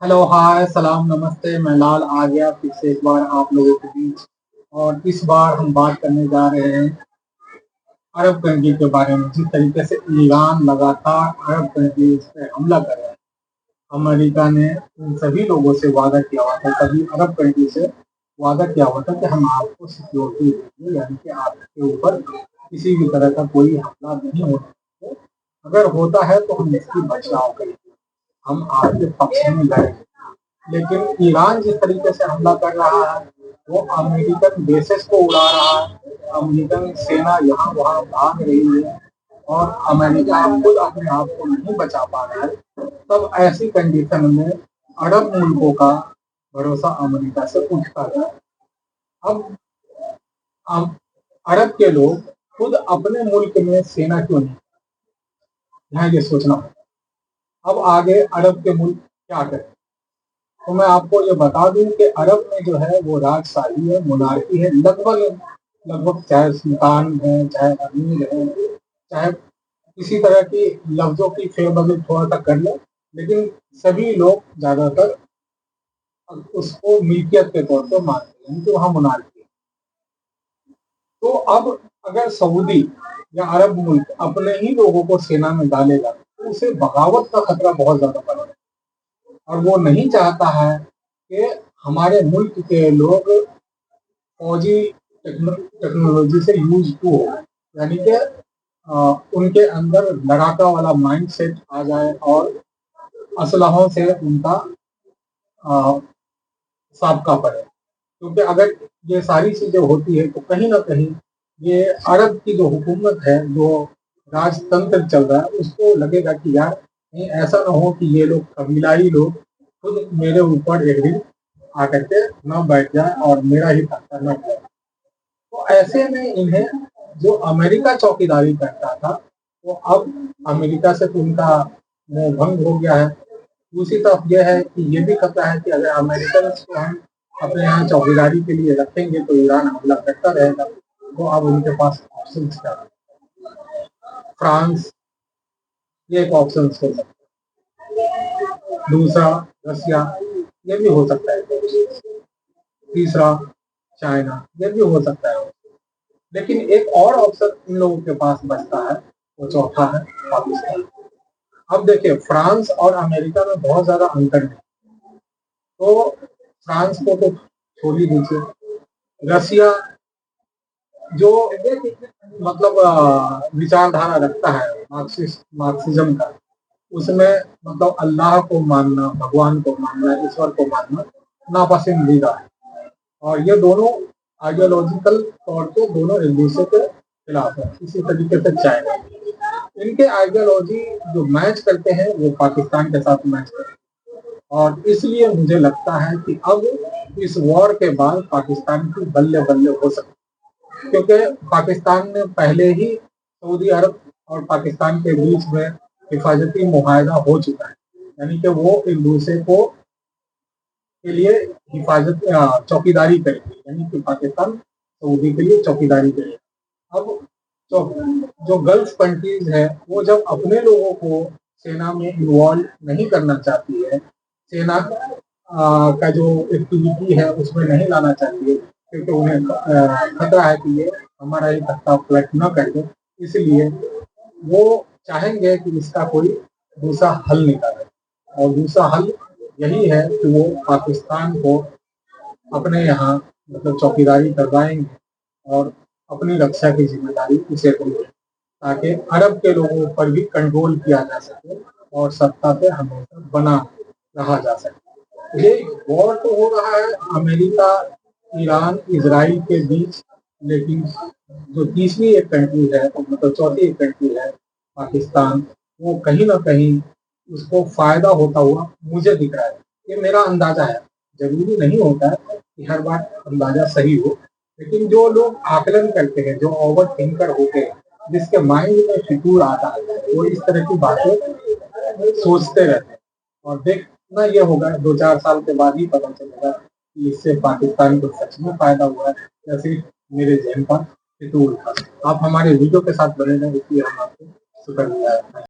Hello, हाय, सलाम, नमस्ते। मैं लाल आ गया फिर से एक बार आप लोगों के बीच। और इस बार हम बात करने जा रहे हैं अरब कंट्री के बारे में। जिस तरीके से ईरान लगातार अरब कंट्रीज पे हमला कर रहा है, अमेरिका ने उन सभी लोगों से वादा किया हुआ था, सभी अरब कंट्री से वादा किया हुआ था कि हम आपको सिक्योरिटी देंगे, यानी कि आपके ऊपर किसी भी तरह का कोई हमला नहीं होगा। अगर होता है तो हम इसकी बचाव करेंगे, हम आपके पक्ष में लड़ेंगे। लेकिन ईरान जिस तरीके से हमला कर रहा है, वो अमेरिकन बेसेस को उड़ा रहा है, अमेरिकन सेना यहाँ वहाँ भाग रही है और अमेरिका खुद अपने आप को नहीं बचा पा रहा है। तब ऐसी कंडीशन में अरब मुल्कों का भरोसा अमेरिका से उठता है। अब अरब के लोग खुद अपने मुल्क में सेना क्यों नहीं, यहाँ ये सोचना होगा। अब आगे अरब के मुल्क क्या करें, तो मैं आपको ये बता दूं कि अरब में जो है वो राजशाही है, मोनार्की है। लगभग लगभग चाहे सुल्तान है, चाहे अमीर है, चाहे किसी तरह की लफ्जों की फेरबदल थोड़ा सा कर ले, लेकिन सभी लोग ज्यादातर उसको मिल्कियत के तौर पर मानते हैं कि वहाँ मोनार्की है। तो अब अगर सऊदी या अरब मुल्क अपने ही लोगों को सेना में डालेगा तो उसे बगावत का खतरा बहुत ज्यादा बढ़ेगा। और वो नहीं चाहता है कि हमारे मुल्क के लोग फौजी टेक्नोलॉजी से यूज टू हो, यानी कि उनके अंदर लड़ाका वाला माइंड सेट आ जाए और असलहों से उनका साबका पड़े। क्योंकि अगर ये सारी चीजें होती है तो कहीं ना कहीं ये अरब की जो हुकूमत है, जो राजतंत्र चल रहा है, उसको लगेगा कि यार कहीं ऐसा ना हो कि ये लोग कबीलाई लोग खुद मेरे ऊपर एक दिन आकर के न बैठ जाए और मेरा ही फैसला न करे। तो ऐसे में इन्हें जो अमेरिका चौकीदारी करता था, वो अब अमेरिका से तो उनका मोह भंग हो गया है। दूसरी तरफ यह है कि ये भी खतरा है कि अगर अमेरिकन को हम अपने यहाँ चौकीदारी के लिए रखेंगे तो ईरान हमला करता रहेगा। तो अब उनके पास ऑप्शन क्या है? फ्रांस ये एक ऑप्शन हो सकता है, दूसरा रसिया ये भी हो सकता है, तीसरा चाइना ये भी हो सकता है। लेकिन एक और ऑप्शन इन लोगों के पास बचता है, वो चौथा है पाकिस्तान। अब देखिए, फ्रांस और अमेरिका में बहुत ज्यादा अंतर नहीं, तो फ्रांस को तो छोड़ ही दीजिए। रसिया जो मतलब विचारधारा रखता है मार्क्सिज्म का, उसमें मतलब अल्लाह को मानना, भगवान को मानना, ईश्वर को मानना नापसंदीदा है। और ये दोनों आइडियोलॉजिकल तौर पे दोनों एक दूसरे के खिलाफ है। इसी तरीके से चाइना, इनके आइडियोलॉजी जो मैच करते हैं वो पाकिस्तान के साथ मैच करते हैं। और इसलिए मुझे लगता है कि अब इस वॉर के बाद पाकिस्तान की बल्ले बल्ले हो सकती है, क्योंकि पाकिस्तान में पहले ही सऊदी अरब और पाकिस्तान के बीच में हिफाजती मुआहदा हो चुका है, यानी कि वो एक दूसरे को के लिए हिफाजत चौकीदारी करेगी, यानी कि पाकिस्तान सऊदी के लिए चौकीदारी करेगा। अब जो जो गल्फ कंट्रीज है, वो जब अपने लोगों को सेना में इन्वॉल्व नहीं करना चाहती है, सेना का जो एक्टिविटी है उसमें नहीं लाना चाहती है, क्योंकि उन्हें खतरा है कि ये हमारा ही तख्ता पलट न कर दे, इसलिए वो चाहेंगे कि इसका कोई दूसरा हल निकाले। और दूसरा हल यही है कि वो पाकिस्तान को अपने यहाँ मतलब चौकीदारी करवाएंगे और अपनी रक्षा की जिम्मेदारी उसे देंगे, ताकि अरब के लोगों पर भी कंट्रोल किया जा सके और सत्ता पे हमेशा बना रहा जा सके। ये वॉर तो हो रहा है अमेरिका, ईरान, इजराइल के बीच, लेकिन जो तीसरी एक कंट्री है, मतलब चौथी एक कंट्री है पाकिस्तान, वो कहीं ना कहीं उसको फायदा होता हुआ मुझे दिख रहा है। ये मेरा अंदाजा है, जरूरी नहीं होता है कि हर बार अंदाजा सही हो, लेकिन जो लोग आकलन करते हैं, जो ओवर थिंकर होते हैं, जिसके माइंड में फितूर आता है, वो इस तरह की बातें सोचते रहते हैं। और देखना ये होगा 2-4 साल के बाद ही पता चलेगा कि इससे पाकिस्तान को सच में फायदा हुआ है या सिर्फ मेरे जहन का फितूर था। आप हमारे वीडियो के साथ बने रहें, इसलिए हम आपको शुक्रिया।